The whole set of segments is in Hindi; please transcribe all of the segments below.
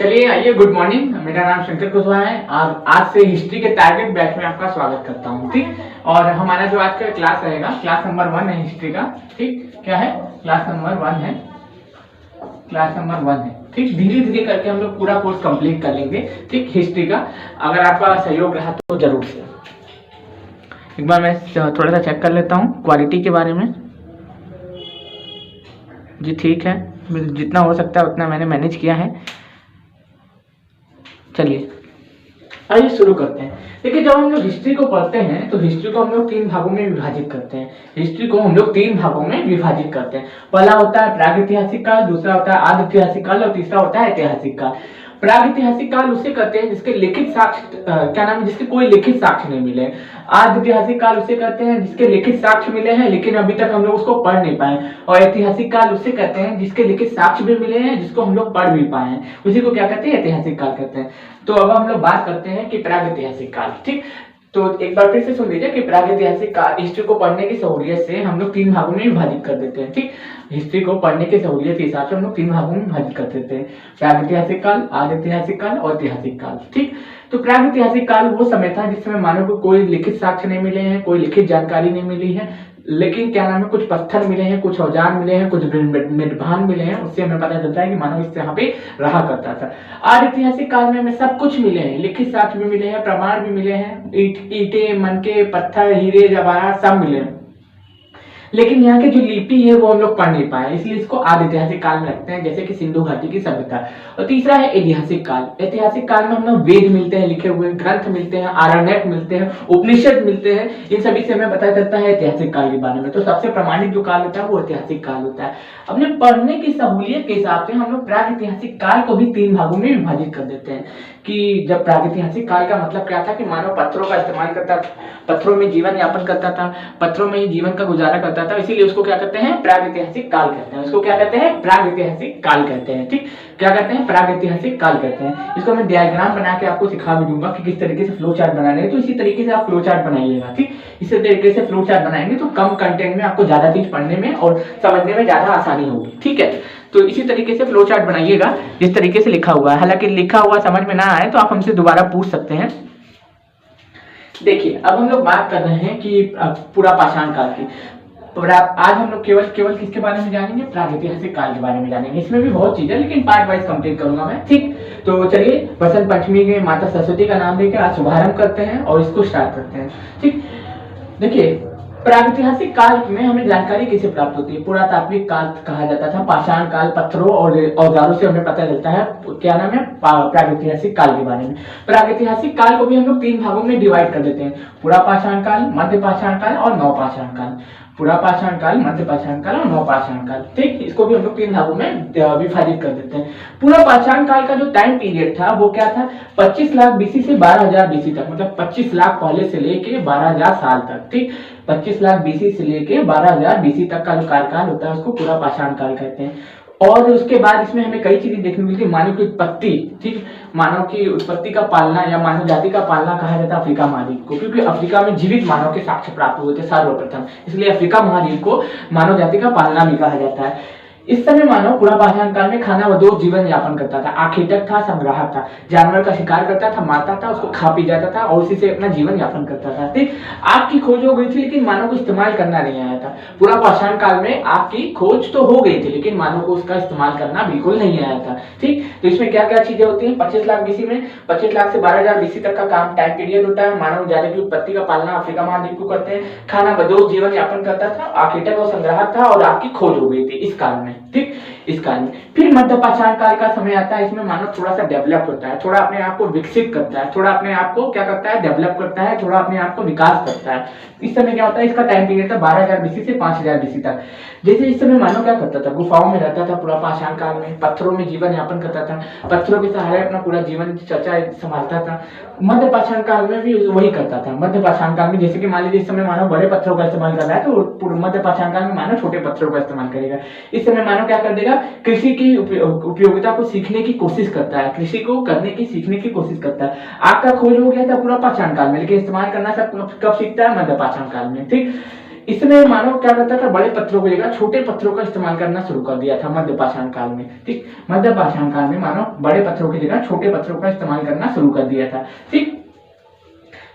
चलिए आइए, गुड मॉर्निंग। मेरा नाम शंकर कुशवाहा है और आज से हिस्ट्री के टारगेट बैच में आपका स्वागत करता हूँ। ठीक, और हमारा जो आज का क्लास रहेगा, क्लास नंबर 1 है हिस्ट्री का। ठीक, क्या है? क्लास नंबर 1 है, क्लास नंबर 1 है। ठीक, धीरे धीरे करके हम लोग पूरा कोर्स कंप्लीट कर लेंगे। ठीक, हिस्ट्री का अगर आपका सहयोग रहा तो जरूर से। एक बार मैं थोड़ा सा चेक कर लेता हूँ क्वालिटी के बारे में। जी ठीक है, जितना हो सकता है उतना मैंने मैनेज किया है। चलिए आइए शुरू करते हैं। देखिए, जब हम लोग हिस्ट्री को पढ़ते हैं तो हिस्ट्री को हम लोग 3 भागों में विभाजित करते हैं। हिस्ट्री को हम लोग 3 भागों में विभाजित करते हैं। पहला होता है प्रागैतिहासिक काल, दूसरा होता है आद्य ऐतिहासिक काल और तीसरा होता है ऐतिहासिक काल। प्रागैतिहासिक काल उसे कहते हैं जिसके लिखित साक्ष्य क्या नाम है, जिसके कोई लिखित साक्ष्य नहीं मिले। आद्य ऐतिहासिक काल उसे कहते हैं जिसके लिखित साक्ष्य मिले हैं लेकिन अभी तक हम लोग उसको पढ़ नहीं पाए। और ऐतिहासिक काल उसे कहते हैं जिसके लिखित साक्ष्य भी मिले हैं, जिसको हम लोग पढ़ भी पाए हैं, उसी को क्या कहते हैं? ऐतिहासिक काल कहते हैं। तो अब हम लोग बात करते हैं कि प्रागैतिहासिक काल। ठीक, तो एक बार फिर से सुन लीजिए कि प्रागैतिहासिक काल हिस्ट्री को पढ़ने की सहूलियत से हम लोग 3 भागों में विभाजित कर देते हैं। ठीक, हिस्ट्री को पढ़ने की सहूलियत के हिसाब से हम लोग 3 भागों में विभाजित कर देते हैं, प्रागैतिहासिक काल, आद्य ऐतिहासिक काल और ऐतिहासिक काल। ठीक, तो प्रागैतिहासिक काल वो समय था जिस समय मानव को कोई लिखित साक्ष्य नहीं मिले हैं, कोई लिखित जानकारी नहीं मिली है, लेकिन क्या नाम है, कुछ पत्थर मिले हैं, कुछ औजार मिले हैं, कुछ मृदभान मिले हैं, उससे हमें पता चलता है कि मानव इस यहाँ पे रहा करता था। आद्य ऐतिहासिक काल में हमें सब कुछ मिले हैं, लिखित साक्ष्य भी मिले हैं, प्रमाण भी मिले हैं, ईंटें, मनके, पत्थर, हीरे जवाहरात सब मिले हैं, लेकिन यहाँ की जो लिपि है वो हम लोग पढ़ नहीं पाए, इसलिए इसको आद्य ऐतिहासिक काल में रखते हैं, जैसे कि सिंधु घाटी की सभ्यता। और तीसरा है ऐतिहासिक काल। ऐतिहासिक काल में हमें वेद मिलते हैं, लिखे हुए ग्रंथ मिलते हैं, आरण्यक मिलते हैं, उपनिषद मिलते हैं, इन सभी से हमें पता चलता है ऐतिहासिक काल के बारे में। तो सबसे प्रामाणिक जो काल होता है वो ऐतिहासिक काल होता है। अपने पढ़ने की सहूलियत के हिसाब से हम लोग प्रागैतिहासिक काल को भी 3 भागों में विभाजित कर देते हैं। कि जब प्रागैतिहासिक काल का मतलब क्या था कि मानव पत्थरों का इस्तेमाल करता था, पत्थरों में जीवन यापन करता था, पत्थरों में ही जीवन का गुजारा करता था, इसीलिए उसको क्या कहते हैं? प्रागैतिहासिक काल कहते हैं। उसको क्या कहते हैं? प्रागैतिहासिक काल कहते हैं। ठीक, क्या कहते हैं? प्रागैतिहासिक काल कहते हैं। इसको मैं डायग्राम बना के आपको सिखा भी दूंगा कि किस तरीके से फ्लो चार्ट बनाने हैं, तो इसी तरीके से आप फ्लो चार्ट बनाइएगा। ठीक, इसी तरीके से फ्लो चार्ट बनाएंगे तो कम कंटेंट में आपको ज्यादा चीज पढ़ने में और समझने में ज्यादा आसानी होगी। ठीक है, तो इसी तरीके से फ्लो चार्ट बनाइएगा जिस तरीके से लिखा हुआ है। हालांकि लिखा हुआ समझ में ना आए तो आप हमसे दोबारा पूछ सकते हैं। देखिए, अब हम लोग बात कर रहे हैं कि पूरा पाषाण काल की। आज हम लोग केवल किसके बारे में जानेंगे? प्रागैतिहासिक काल के बारे में जानेंगे। इसमें भी बहुत चीजें, लेकिन पार्ट वाइज कंप्लीट करूंगा मैं। ठीक, तो चलिए वसंत पंचमी के माता सरस्वती का नाम लेकर आज शुभारंभ करते हैं और इसको स्टार्ट करते हैं। ठीक, देखिए प्रागैतिहासिक काल में हमें जानकारी कैसे प्राप्त होती है? पुरातात्विक काल कहा जाता था, पाषाण काल पत्थरों और औजारों से हमें पता चलता है क्या नाम है? प्रागैतिहासिक काल के बारे में। प्रागैतिहासिक काल को भी हम लोग 3 भागों में डिवाइड कर देते हैं, पुरा पाषाण काल, मध्य पाषाण काल और नवपाषाण काल। पुरा पाषाण काल, मध्य पाषाण काल और नवपाषाण काल। ठीक, इसको भी हम लोग 3 भागों में विभाजित कर देते हैं। पूरा पाषाण काल का जो टाइम पीरियड था वो क्या था? 25 लाख बीसी से 12,000 बीसी तक, मतलब 25 लाख पहले से लेके 12,000 साल तक। ठीक, 25 लाख बीसी से लेके 12,000 बीसी तक का जो कार्यकाल होता है उसको पूरा पाषाण काल कहते हैं। और उसके बाद इसमें हमें कई चीजें देखने मिलती है। मानव की उत्पत्ति, ठीक, मानव की उत्पत्ति का पालना या मानव जाति का पालना कहा जाता है अफ्रीका महाद्वीप को, क्योंकि अफ्रीका में जीवित मानव के साक्ष्य प्राप्त हुए थे सर्वप्रथम, इसलिए अफ्रीका महाद्वीप को मानव जाति का पालना भी कहा जाता है। इस समय मानव पूरा पाषाण काल में खाना बदोश जीवन यापन करता था, आखेटक था, संग्राहक था, जानवर का शिकार करता था, मारता था, उसको खा पी जाता था और उसी से अपना जीवन यापन करता था। ठीक, आग की खोज हो गई थी लेकिन मानव को इस्तेमाल करना नहीं आया था। पूरा पाषाण काल में आग की खोज तो हो गई थी लेकिन मानव को उसका इस्तेमाल करना बिल्कुल नहीं आया था। ठीक, तो इसमें क्या क्या चीजें होती है? 25 लाख बीसी में 25 लाख से 12,000 बीसी तक का काम टाइम पीरियड होता है। मानव जाति की उत्पत्ति का पालना अफ्रीका महाद्वीप को करते हैं, खाना बदोश जीवन यापन करता था, आखेटक और संग्राहक था और आग की खोज हो गई थी इस काल में। ठीक, इस काल में फिर मध्य पाषाण काल का समय आता है। इसमें मानव थोड़ा सा डेवलप होता है, थोड़ा अपने आप को विकसित करता है, थोड़ा अपने आप को क्या करता है? डेवलप करता है, थोड़ा अपने आप को विकास करता है। इस समय क्या होता है? इसका टाइम पीरियड था 12,000 बीसी से 5,000 बीसी तक। जैसे इस समय मानव क्या करता था? गुफाओं में रहता था पूरा पाषाण काल में, पत्थरों में जीवन यापन करता था, पत्थरों के सहारे अपना पूरा जीवन चर्चा संभालता था। मध्य पाषाण काल में भी वही करता था। मध्य पाषाण काल में जैसे कि मान लीजिए इस समय मानव बड़े पत्थरों का इस्तेमाल कर रहा है तो मध्य पाषाण काल में मानव छोटे पत्थरों का इस्तेमाल करेगा। इस समय मानव क्या कर देगा? कृषि की उपयोगिता को सीखने की कोशिश करता है, कृषि को करने की सीखने की कोशिश करता है। आग का खोज हो गया था पूरा पाषाण काल में, लेकिन इस्तेमाल करना सब कब सीखता है? मध्य पाषाण काल में। ठीक, इसने मानव क्या करता था, बड़े पत्थरों की जगह छोटे पत्थरों का इस्तेमाल करना शुरू कर दिया था मध्य पाषाण काल में। ठीक, मध्य पाषाण काल में मानव बड़े पत्थरों की जगह छोटे पत्थरों का इस्तेमाल करना शुरू कर दिया था। ठीक,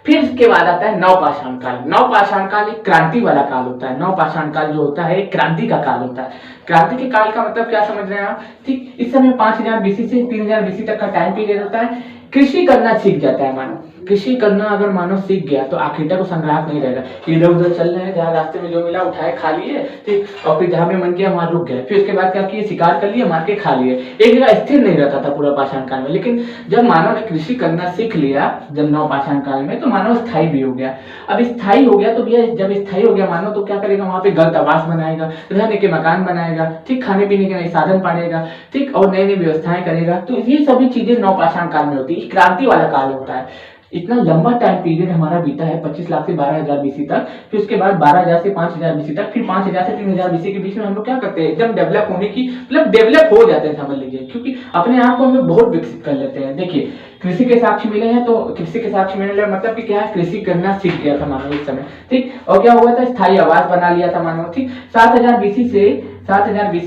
फिर इसके बाद आता है नवपाषाण काल। नवपाषाण काल एक क्रांति वाला काल होता है। नवपाषाण काल जो होता है एक क्रांति का काल होता है। क्रांति के काल का मतलब क्या समझ रहे हैं आप? ठीक, इस समय 5000 बीसी से 3000 बीसी तक का टाइम पीरियड होता है। कृषि करना सीख जाता है मानव। कृषि करना अगर मानव सीख गया तो आखिरता को संग्राहक नहीं रहेगा। इधर उधर चल रहे हैं, जहाँ रास्ते में जो मिला उठाए खा लिए, ठीक, और फिर जहाँ पे मन किया वहां रुक गए। फिर उसके बाद क्या किए, शिकार कर लिए, मार के खा लिए। एक जगह स्थिर नहीं रहता था पूरा पाषाण काल में। लेकिन जब मानव ने कृषि करना सीख लिया, जब नवपाषाण काल में, तो मानव स्थायी भी हो गया। अब स्थायी हो गया तो भैया, जब स्थायी हो गया मानव, तो क्या करेगा, वहां पे गलत आवास बनाएगा, रहने के मकान बनाएगा, ठीक, खाने पीने के नए साधन पाएगा, ठीक, और नई नई व्यवस्थाएं करेगा। तो ये सभी चीजें नवपाषाण काल में होती है। क्रांति वाला काल होता है। इतना लंबा टाइम पीरियड हमारा बीता है 25 लाख से 12,000 बीसी तक। फिर उसके बाद 12,000 से 5,000 बीसी तक। फिर 5,000 से 3,000 बीसी के बीच में हम लोग क्या करते हैं, एकदम डेवलप होने की, मतलब डेवलप हो जाते हैं समझ लीजिए, क्योंकि अपने आप को हम लोग बहुत विकसित कर लेते हैं। देखिए, कृषि के साक्ष्य मिले हैं, तो कृषि के साक्ष्य मिलने मतलब कि क्या है, कृषि करना सीख गया था मानव इस समय। ठीक, और क्या हुआ था, स्थायी आवास बना लिया था मानव। ठीक, 7,000 बीसी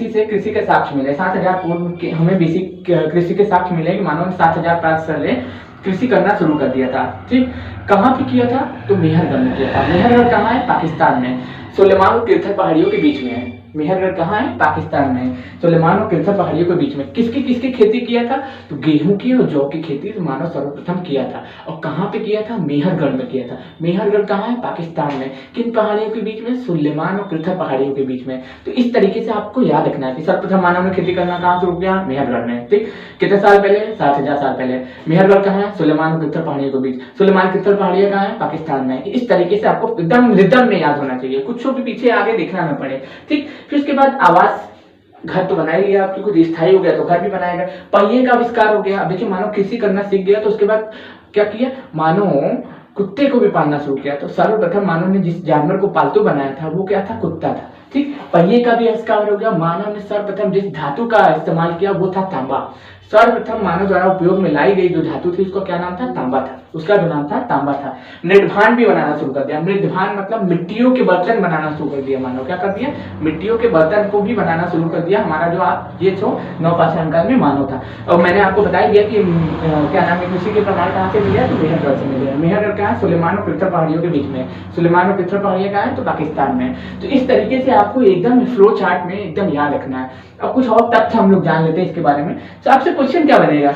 से कृषि के साक्ष्य मिले। 7,000 पूर्व के हमें बीसी कृषि के साक्ष्य मिले कि मानव ने 7,000 प्राप्त कर ले कृषि करना शुरू कर दिया था। ठीक, कहाँ पे किया था, तो मेहरगढ़ में किया था। मेहरगढ़ कहाँ है, पाकिस्तान में, सुलेमान और तिरथर पहाड़ियों के बीच में है। मेहरगढ़ कहाँ है, पाकिस्तान में, सुलेमान और तिरथर पहाड़ियों के बीच में। किसकी किसकी खेती किया था, तो गेहूं की और जौ की खेती तो मानव सर्वप्रथम किया था। और कहाँ पे किया था, मेहरगढ़ में किया था। मेहरगढ़ कहाँ है, पाकिस्तान में। किन पहाड़ियों के बीच में, सुलेमान और तिरथर पहाड़ियों के बीच में। तो इस तरीके से आपको याद रखना है कि सर्वप्रथम मानव ने खेती करना कहाँ शुरू किया, मेहरगढ़ में। ठीक, कितने साल पहले, 7,000 साल पहले। मेहरगढ़ कहाँ है, सुलेमान और तिरथर पहाड़ियों के बीच। सुलेमान तिरथर पहाड़ियां कहाँ है, पाकिस्तान में। इस तरीके से आपको एकदम रिदम में याद होना चाहिए, कुछ भी पीछे आगे देखना न पड़े। ठीक, फिर उसके बाद आवास, घर तो बना ही लिया, आपकी कुछ स्थायी हो गया तो घर भी बनाएगा। पहिए का आविष्कार हो गया। अब देखिए, मानव कृषि करना सीख गया तो उसके बाद क्या किया, मानव कुत्ते को भी पालना शुरू किया। तो सर्वप्रथम मानव ने जिस जानवर को पालतू बनाया था वो क्या था, कुत्ता था। ठीक, पहिए का भी आविष्कार हो गया। मानव ने सर्वप्रथम जिस धातु का इस्तेमाल किया वो था तांबा। सर्वप्रथम मानव द्वारा उपयोग में लाई गई जो धातु थी उसका क्या नाम था, तांबा था। उसका जो नाम था तांबा था। मृदभान भी बनाना शुरू कर दिया। मृदभान मतलब मिट्टियों के बर्तन बनाना शुरू कर दिया मानव। क्या कर दिया, मिट्टियों के बर्तन को भी बनाना शुरू कर दिया। हमारा जो ये जो नवपाषाण काल में मानव था। और मैंने आपको बता दिया कि क्या नाम है, कृषि के प्रमाण कहाँ से मिले, तो मेहरगढ़ से मिले। मेहरगढ़ कहाँ है, सुलेमान और तिरथर पहाड़ियों के बीच में। सुलेमान और तिरथर पहाड़ियां कहाँ है, तो पाकिस्तान में। तो इस तरीके से आपको एकदम फ्लो चार्ट में एकदम याद रखना है। अब कुछ और तथ्य हम लोग जान लेते हैं इसके बारे में। तो आपसे क्वेश्चन क्या बनेगा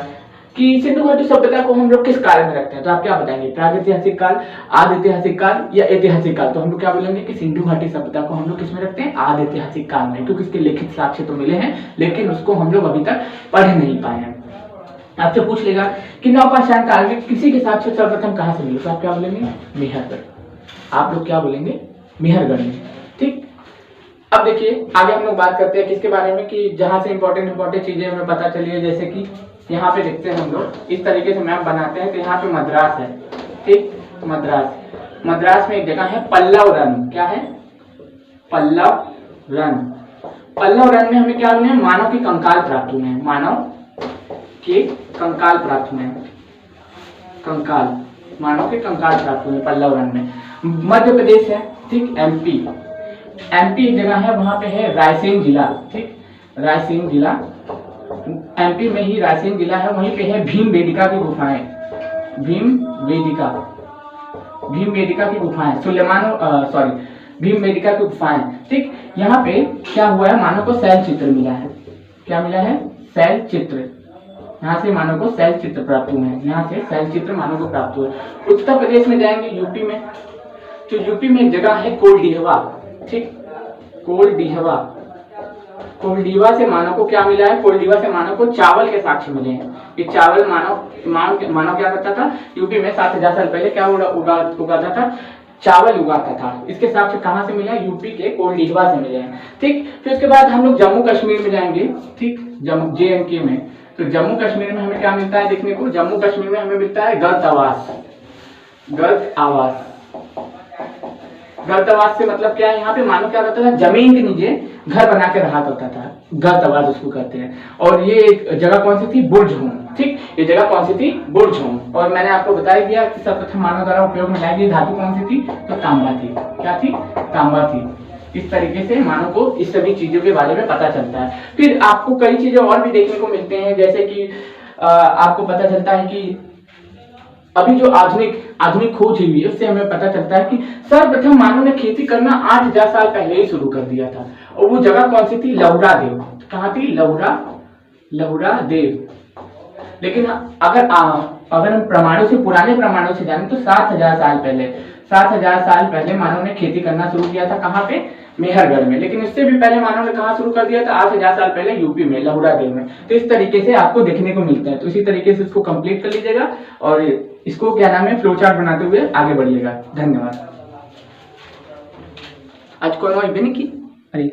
कि सिंधु घाटी सभ्यता को हम लोग किस काल में रखते हैं, तो आप क्या बताएंगे, प्रागैतिहासिक काल, आदि ऐतिहासिक काल या ऐतिहासिक काल। तो हम लोग क्या बोलेंगे कि सिंधु घाटी सभ्यता को हम लोग किस में रखते हैं, आदि ऐतिहासिक काल में, क्योंकि इसके लिखित साक्ष्य तो मिले हैं लेकिन उसको हम लोग अभी तक पढ़ नहीं पाए हैं। आपसे पूछ लेगा कि नवपाषाण काल में किसी के साक्ष्य सर्वप्रथम कहाँ से मिले, तो आप क्या बोलेंगे, मेहरगढ़। आप लोग क्या बोलेंगे, मेहरगढ़ में। ठीक, अब देखिए आगे हम लोग बात करते हैं किसके बारे में, कि जहां से इंपॉर्टेंट चीजें हमें पता चली है। जैसे कि यहाँ पे देखते हैं हम लोग इस तरीके से मैप बनाते हैं। तो यहाँ पे मद्रास है। ठीक, मद्रास में एक जगह है पल्लव रन। क्या है, पल्लव रन। पल्लव रन में हमें क्या मिले, मानव के कंकाल प्राप्त हुए हैं। मानव के कंकाल प्राप्त हुए हैं। कंकाल, मानव के कंकाल प्राप्त हुए पल्लव रन में। मध्य प्रदेश है। ठीक, एमपी एक जगह है, वहां पे है रायसेन जिला। ठीक, रायसेन जिला एमपी में ही रायसेन जिला है। वहीं पे है भीमबेटका की गुफाएं। भीमबेटका की गुफाएं, भीमबेटका की गुफाएं। ठीक, यहाँ पे क्या हुआ है, मानव को शैल चित्र मिला है। क्या मिला है, शैल चित्र। यहाँ से मानव को शैल चित्र प्राप्त हुए हैं। यहाँ से शैल चित्र मानव को प्राप्त हुए। उत्तर प्रदेश में जाएंगे, यूपी में, तो यूपी में एक जगह है कोलडीहवा। ठीक, कोलडीवा से मानव को क्या मिला है, कोलडीवा से मानव को चावल के साक्ष्य मिले हैं। ये चावल मानव क्या करता था, यूपी में 7,000 साल पहले क्या उगाता था, चावल उगाता था। इसके साक्ष्य कहाँ से मिले, यूपी के कोलडीवा से मिले हैं। ठीक, फिर उसके बाद हम लोग जम्मू कश्मीर में जाएंगे। ठीक, JNK में, तो जम्मू कश्मीर में हमें क्या मिलता है देखने को, जम्मू कश्मीर में हमें मिलता है गर्द आवास। गर्तवास से मतलब क्या है, यहाँ पे मानव क्या करता था, जमीन के नीचे घर बना के रहा करता था, गर्तवास उसको कहते हैं। और ये एक जगह कौन सी थी, बुर्ज होम। ठीक, ये जगह कौन सी थी, बुर्ज होम। और मैंने आपको बता ही दिया कि सर्वप्रथम मानव द्वारा उपयोग में लाई गई धातु कौन सी थी, तो तांबा थी। क्या थी, तांबा थी। इस तरीके से मानव को इस सभी चीजों के बारे में पता चलता है। फिर आपको कई चीजें और भी देखने को मिलते हैं, जैसे कि आपको पता चलता है कि अभी जो आधुनिक खोज हुई है उससे हमें पता चलता है कि सर्वप्रथम मानव ने खेती करना 8000 साल पहले ही शुरू कर दिया था। और वो जगह कौन सी थी, लौरा देव। कहाँ थी, लौरा देव। लेकिन अगर हम प्रमाणों से, पुराने प्रमाणों से जाने तो 7000 साल पहले मानव ने खेती करना शुरू किया था। कहाँ पे, मेहरगढ़ में। लेकिन इससे भी पहले मानव ने कहाँ शुरू कर दिया था, 8000 साल पहले यूपी में, लहुरा देव में। तो इस तरीके से आपको देखने को मिलता है। तो इसी तरीके से इसको कंप्लीट कर लीजिएगा और इसको क्या नाम है, फ्लो चार्ट बनाते हुए आगे बढ़िएगा। धन्यवाद। आज कोई नहीं की, अरे